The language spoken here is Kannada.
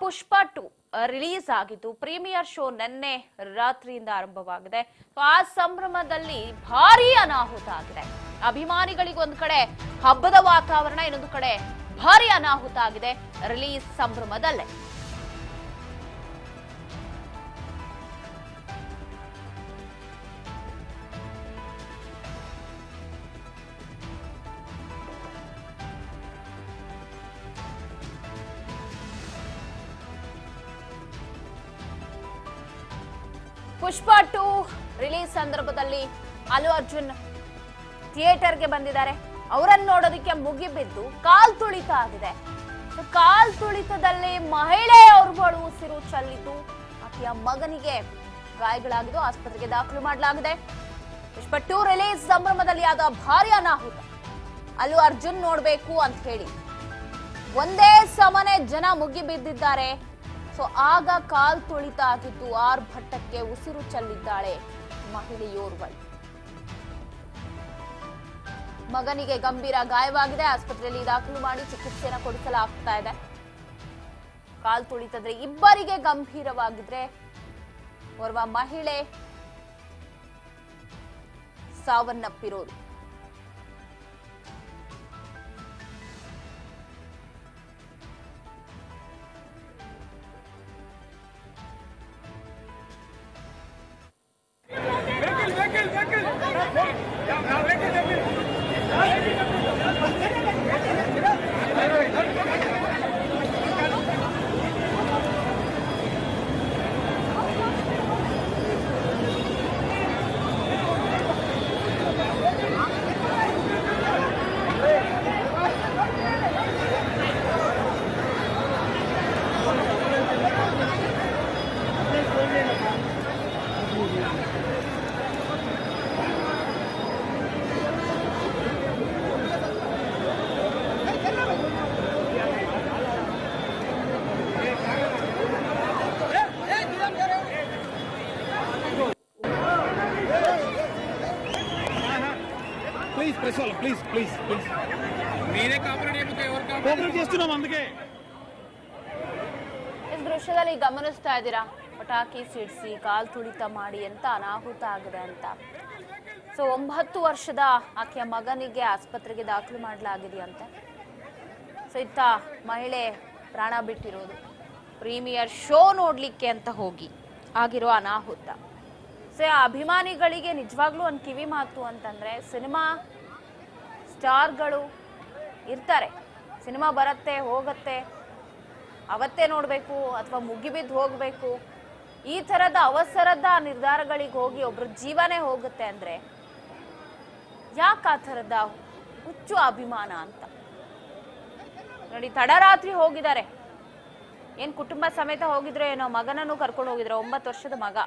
ಪುಷ್ಪ 2 ರಿಲೀಸ್ ಆಗಿದ್ದು ಪ್ರೀಮಿಯರ್ ಶೋ ನಿನ್ನೆ ರಾತ್ರಿಯಿಂದ ಆರಂಭವಾಗಿದೆ. ಆ ಸಂಭ್ರಮದಲ್ಲಿ ಭಾರೀ ಅನಾಹುತ ಆಗಿದೆ. ಅಭಿಮಾನಿಗಳಿಗೆ ಒಂದು ಕಡೆ ಹಬ್ಬದ ವಾತಾವರಣ, ಇನ್ನೊಂದು ಕಡೆ ಭಾರೀ ಅನಾಹುತ ಆಗಿದೆ ರಿಲೀಸ್ ಸಂಭ್ರಮದಲ್ಲೇ. ಪುಷ್ಪ 2 ರಿಲೀಸ್ ಸಂದರ್ಭದಲ್ಲಿ ಅಲ್ಲು ಅರ್ಜುನ್ ಥಿಯೇಟರ್ಗೆ ಬಂದಿದ್ದಾರೆ. ಅವರನ್ನು ನೋಡೋದಕ್ಕೆ ಮುಗಿಬಿದ್ದು ಕಾಲ್ ತುಳಿತ ಆಗಿದೆ. ಕಾಲ್ ತುಳಿತದಲ್ಲಿ ಮಹಿಳೆಯವರು ಉಸಿರು ಚೆಲ್ಲಿದ್ದು, ಆಕೆಯ ಮಗನಿಗೆ ಗಾಯಗಳಾಗಿದ್ದು ಆಸ್ಪತ್ರೆಗೆ ದಾಖಲು ಮಾಡಲಾಗಿದೆ. ಪುಷ್ಪ 2 ರಿಲೀಸ್ ಸಂಭ್ರಮದಲ್ಲಿ ಆದ ಭಾರಿ ಅನಾಹುತ. ಅಲ್ಲು ಅರ್ಜುನ್ ನೋಡ್ಬೇಕು ಅಂತ ಹೇಳಿ ಒಂದೇ ಸಮನೆ ಜನ ಮುಗಿಬಿದ್ದಿದ್ದಾರೆ. ಆಗ ಕಾಲ್ ತುಳಿತ ಆಗಿದ್ದು ಆರ್ಭಟಕ್ಕೆ ಉಸಿರು ಚೆಲ್ಲಿದ್ದಾಳೆ ಮಹಿಳೆಯೋರ್ವಳು. ಮಗನಿಗೆ ಗಂಭೀರ ಗಾಯವಾಗಿದೆ. ಆಸ್ಪತ್ರೆಯಲ್ಲಿ ದಾಖಲು ಮಾಡಿ ಚಿಕಿತ್ಸೆಯನ್ನು ಕೊಡಿಸಲಾಗ್ತಾ ಇದೆ. ಕಾಲ್ ತುಳಿತದ್ರೆ ಇಬ್ಬರಿಗೆ ಗಂಭೀರವಾಗಿದ್ರೆ ಓರ್ವ ಮಹಿಳೆ ಸಾವನ್ನಪ್ಪಿರೋದು. ప్లీజ్ మీరే కాపరేట్ చేయకపోతే ఎవరు కాపరేట్ చేస్తున్నాం అందుకే. ಈ ದೃಶ್ಯದಲ್ಲಿ ಗಮನಿಸ್ತಾ ಇದ್ದೀರಾ, ಪಟಾಕಿ ಸಿಡಿಸಿ ಕಾಲ್ ತುಳಿತ ಮಾಡಿ ಎಂತ ಅನಾಹುತ ಆಗಿದೆ ಅಂತ. 9 ವರ್ಷದ ಆಕೆಯ ಮಗನಿಗೆ ಆಸ್ಪತ್ರೆಗೆ ದಾಖಲು ಮಾಡಲಾಗಿದೆಯಂತೆ. ಇತ್ತ ಮಹಿಳೆ ಪ್ರಾಣ ಬಿಟ್ಟಿರೋದು ಪ್ರೀಮಿಯರ್ ಶೋ ನೋಡ್ಲಿಕ್ಕೆ ಅಂತ ಹೋಗಿ ಆಗಿರೋ ಅನಾಹುತ. ಅಭಿಮಾನಿಗಳಿಗೆ ನಿಜವಾಗ್ಲೂ ಒಂದು ಕಿವಿ ಮಾತು ಅಂತಂದ್ರೆ, ಸಿನಿಮಾ ಸ್ಟಾರ್ಗಳು ಇರ್ತಾರೆ, ಸಿನಿಮಾ ಬರುತ್ತೆ ಹೋಗುತ್ತೆ, ಅವತ್ತೇ ನೋಡಬೇಕು ಅಥವಾ ಮುಗಿಬಿದ್ದು ಹೋಗಬೇಕು, ಈ ಥರದ ಅವಸರದ ನಿರ್ಧಾರಗಳಿಗೆ ಹೋಗಿ ಒಬ್ರ ಜೀವನೇ ಹೋಗುತ್ತೆ ಅಂದ್ರೆ ಯಾಕೆ ಆ ಥರದ ಹುಚ್ಚು ಅಭಿಮಾನ ಅಂತ ನೋಡಿ. ತಡರಾತ್ರಿ ಹೋಗಿದ್ದಾರೆ, ಏನ್ ಕುಟುಂಬ ಸಮೇತ ಹೋಗಿದ್ರೆ ಏನೋ, ಮಗನನ್ನು ಕರ್ಕೊಂಡು ಹೋಗಿದ್ರೆ, 9 ವರ್ಷದ ಮಗ.